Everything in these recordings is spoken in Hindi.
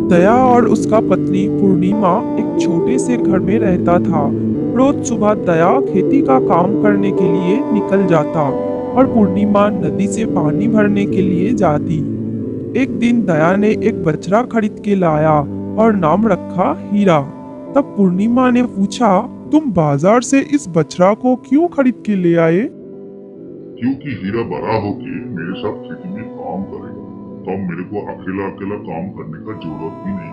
दया और उसका पत्नी पूर्णिमा एक छोटे से घर में रहता था। रोज सुबह दया खेती का काम करने के लिए निकल जाता और पूर्णिमा नदी से पानी भरने के लिए जाती। एक दिन दया ने एक बछड़ा खरीद के लाया और नाम रखा हीरा। तब पूर्णिमा ने पूछा, तुम बाजार से इस बछड़ा को क्यों खरीद के ले आए? क्योंकि हीरा बड़ा होके मेरे साथ खेती में काम करेगा, तब मेरे को अकेला अकेला काम करने का जरूरत ही नहीं।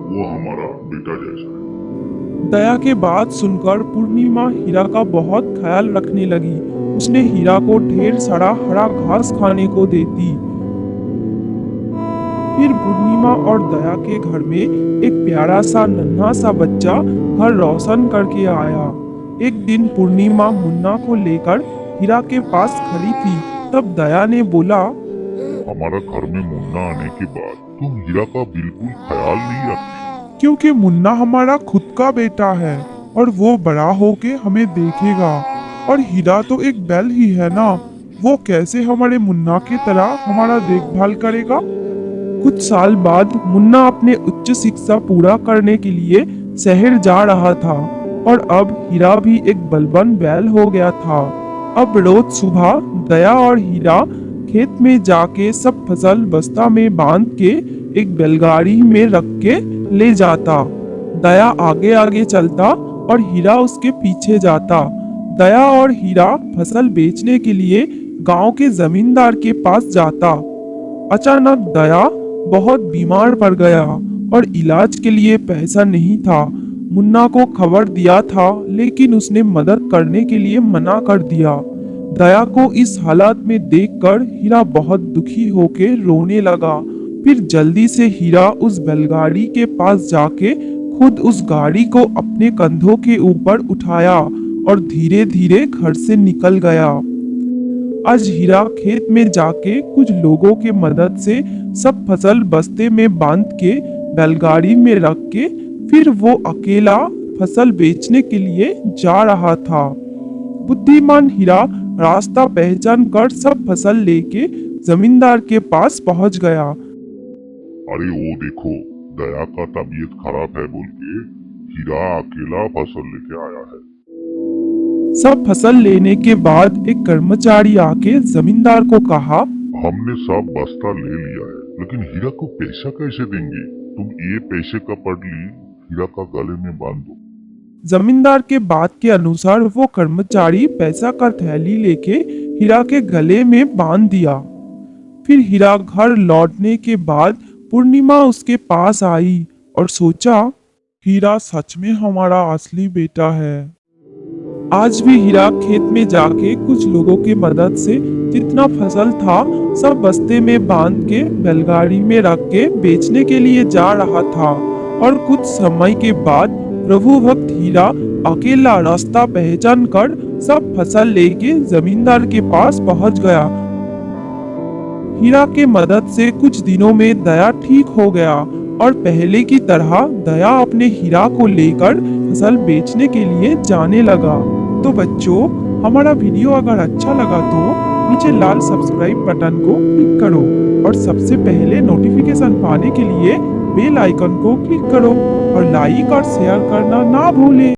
वो हमारा बेटा जैसा है। दया के बात सुनकर पूर्णिमा हीरा का बहुत ख्याल रखने लगी। उसने हीरा को ढेर सारा हरा घास खाने को देती। फिर पूर्णिमा और दया के घर में एक प्यारा सा नन्हा सा बच्चा घर रोशन करके आया। एक दिन पूर्णिमा मुन्ना को लेकर हीरा के पास खड़ी थी। तब दया ने बोला, हमारा घर में मुन्ना आने के बाद तुम हीरा का बिल्कुल ख्याल नहीं रखती। क्योंकि मुन्ना हमारा खुद का बेटा है और वो बड़ा होके हमें देखेगा। और हीरा तो एक बैल ही है ना, वो कैसे हमारे मुन्ना की तरह हमारा देखभाल करेगा। कुछ साल बाद मुन्ना अपने उच्च शिक्षा पूरा करने के लिए शहर जा रहा था और अब हीरा भी एक बलवान बैल हो गया था। अब रोज सुबह दया और हीरा खेत में जाके सब फसल बस्ता में बांध के एक बैलगाड़ी में रख के ले जाता। दया आगे आगे चलता और हीरा उसके पीछे जाता। दया और हीरा फसल बेचने के लिए गांव के जमींदार के पास जाता। अचानक दया बहुत बीमार पड़ गया और इलाज के लिए पैसा नहीं था। मुन्ना को खबर दिया था, लेकिन उसने मदद करने के लिए मना कर दिया। दया को इस हालत में देखकर हीरा बहुत दुखी होके रोने लगा। फिर जल्दी से हीरा उस बैलगाड़ी के पास जाके खुद उस गाड़ी को अपने कंधों के ऊपर उठाया और धीरे धीरे घर से निकल गया। आज हीरा खेत में जाके कुछ लोगों के मदद से सब फसल बस्ते में बांध के बैलगाड़ी में रख के फिर वो अकेला फसल बेचने के लिए जा रहा था। बुद्धिमान हीरा रास्ता पहचान कर सब फसल लेके जमींदार के पास पहुंच गया। अरे वो देखो, दया का तबीयत खराब है बोल के हीरा अकेला फसल लेके आया है। सब फसल लेने के बाद एक कर्मचारी आके जमींदार को कहा, हमने सब बस्ता ले लिया है, लेकिन हीरा को पैसा कैसे देंगे? तुम ये पैसे का पड़ली हीरा का गले में बांध दो। जमींदार के बात के अनुसार वो कर्मचारी पैसा का थैली लेके हीरा के गले में बांध दिया। फिर हीरा घर लौटने के बाद पूर्णिमा उसके पास आई और सोचा, हीरा सच में हमारा असली बेटा है। आज भी हीरा खेत में जाके कुछ लोगों की मदद से जितना फसल था सब बस्ते में बांध के बैलगाड़ी में रख के बेचने के लिए जा रहा था। और कुछ समय के बाद प्रभु भक्त हीरा अकेला रास्ता पहचान कर सब फसल लेके जमींदार के पास पहुंच गया। हीरा के मदद से कुछ दिनों में दया ठीक हो गया और पहले की तरह दया अपने हीरा को लेकर फसल बेचने के लिए जाने लगा। तो बच्चों, हमारा वीडियो अगर अच्छा लगा तो नीचे लाल सब्सक्राइब बटन को क्लिक करो और सबसे पहले नोटिफिकेशन पाने के लिए बेल आइकन को क्लिक करो और लाइक और शेयर करना ना भूलें।